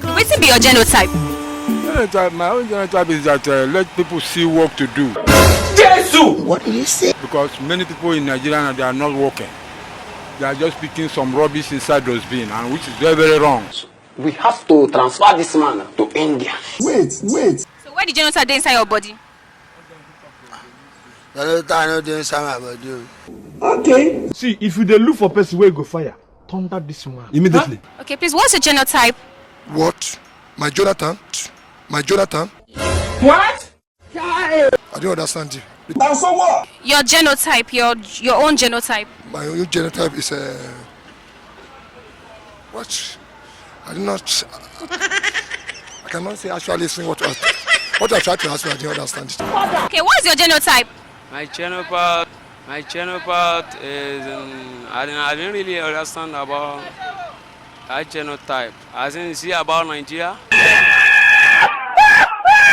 What's be your genotype? My own genotype is that let people see work to do. Jesus! What did you say? Because many people in Nigeria, they are not working. They are just picking some rubbish inside those bins, and which is very, very wrong. We have to transfer this man to India. Wait. So where the genotype dey inside your body? Okay. See, if you dey look for person where go fire, thunder this one immediately. Huh? Okay, please, what's your genotype? What? My Jonathan? What? I don't understand you. And so what? Your genotype, your own genotype. My own genotype is what? I cannot say actually saying what I tried to ask you. I didn't understand it. Okay, what's your genotype? My genotype is I didn't really understand about that genotype. As in, see about Nigeria.